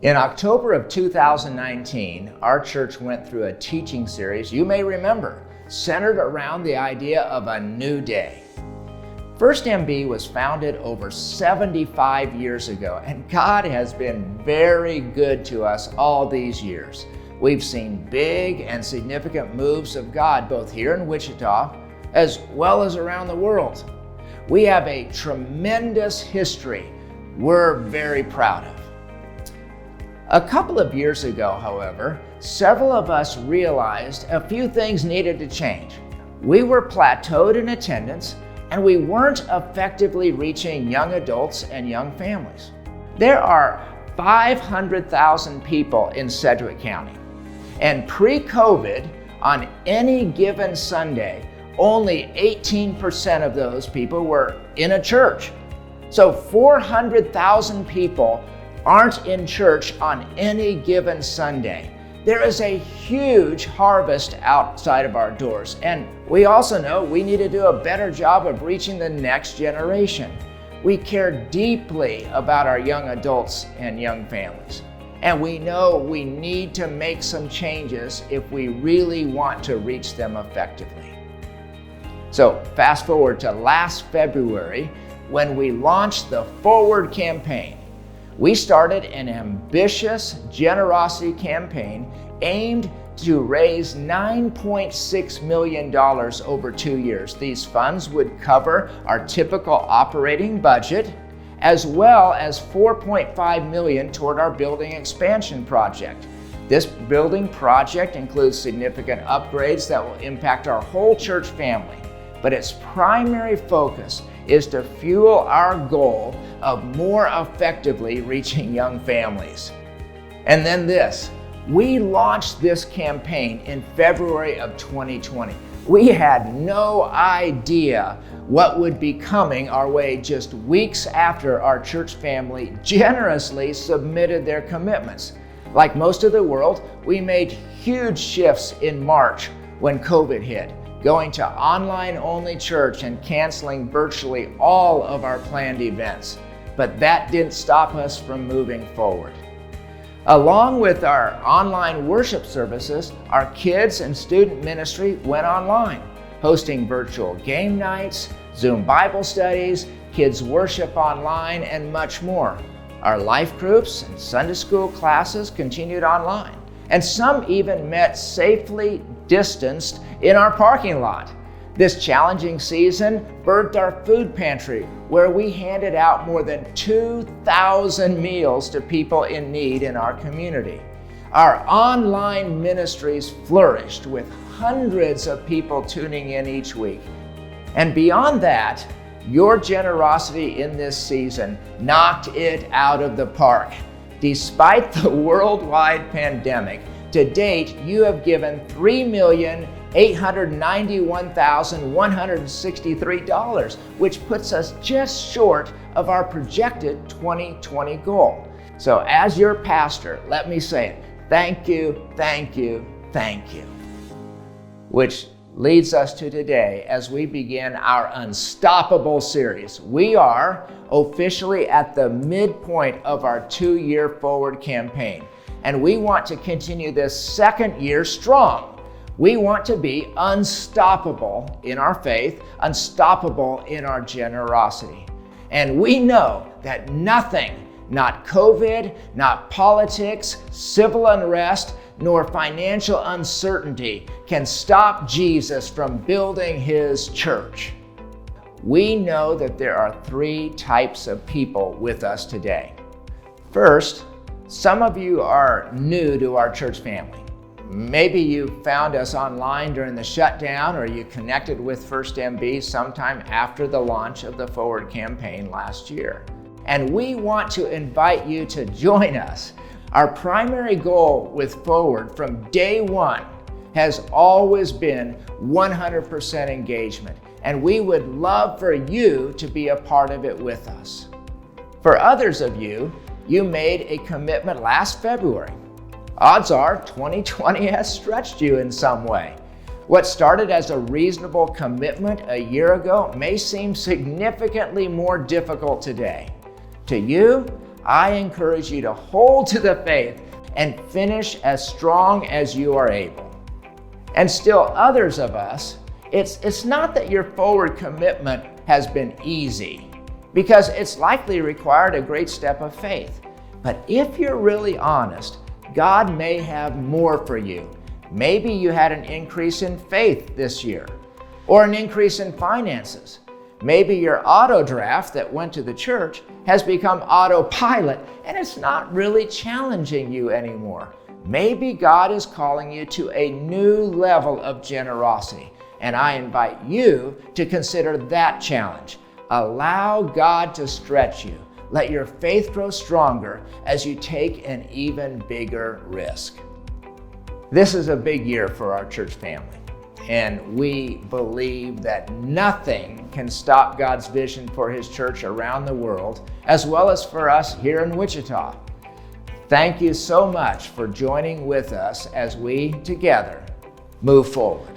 In October of 2019, our church went through a teaching series you may remember, centered around the idea of a new day. First MB was founded over 75 years ago, and God has been very good to us all these years. We've seen big and significant moves of God both here in Wichita as well as around the world. We have a tremendous history we're very proud of. A couple of years ago, however, several of us realized a few things needed to change. We were plateaued in attendance, and we weren't effectively reaching young adults and young families. There are 500,000 people in Sedgwick County, and pre-COVID, on any given Sunday, only 18% of those people were in a church. So 400,000 people aren't in church on any given Sunday. There is a huge harvest outside of our doors, and we also know we need to do a better job of reaching the next generation. We care deeply about our young adults and young families, and we know we need to make some changes if we really want to reach them effectively. So fast forward to last February when we launched the Forward campaign. We started an ambitious generosity campaign aimed to raise $9.6 million over 2 years. These funds would cover our typical operating budget, as well as $4.5 million toward our building expansion project. This building project includes significant upgrades that will impact our whole church family, but its primary focus is to fuel our goal of more effectively reaching young families. And then this, we launched this campaign in February of 2020. We had no idea what would be coming our way just weeks after our church family generously submitted their commitments. Like most of the world, we made huge shifts in March when COVID hit, going to online-only church and canceling virtually all of our planned events. But that didn't stop us from moving forward. Along with our online worship services, our kids and student ministry went online, hosting virtual game nights, Zoom Bible studies, kids worship online, and much more. Our life groups and Sunday school classes continued online, and some even met safely distanced in our parking lot. This challenging season birthed our food pantry, where we handed out more than 2,000 meals to people in need in our community. Our online ministries flourished with hundreds of people tuning in each week. And beyond that, your generosity in this season knocked it out of the park. Despite the worldwide pandemic, to date, you have given $3,891,163, which puts us just short of our projected 2020 goal. So as your pastor, let me say it, thank you, thank you, thank you. Which leads us to today as we begin our Unstoppable series. We are officially at the midpoint of our 2-year Forward campaign, and we want to continue this second year strong. We want to be unstoppable in our faith, unstoppable in our generosity. And we know that nothing, not COVID, not politics, civil unrest, nor financial uncertainty can stop Jesus from building his church. We know that there are 3 types of people with us today. First, some of you are new to our church family. Maybe you found us online during the shutdown, or you connected with First MB sometime after the launch of the Forward campaign last year. And we want to invite you to join us. Our primary goal with Forward from day one has always been 100% engagement, and we would love for you to be a part of it with us. For others of you, you made a commitment last February. Odds are 2020 has stretched you in some way. What started as a reasonable commitment a year ago may seem significantly more difficult today. To you, I encourage you to hold to the faith and finish as strong as you are able. And still others of us, it's not that your forward commitment has been easy, because it's likely required a great step of faith. But if you're really honest, God may have more for you. Maybe you had an increase in faith this year, or an increase in finances. Maybe your auto draft that went to the church has become autopilot and it's not really challenging you anymore. Maybe God is calling you to a new level of generosity, and I invite you to consider that challenge. Allow God to stretch you. Let your faith grow stronger as you take an even bigger risk. This is a big year for our church family, and we believe that nothing can stop God's vision for His church around the world, as well as for us here in Wichita. Thank you so much for joining with us as we together move forward.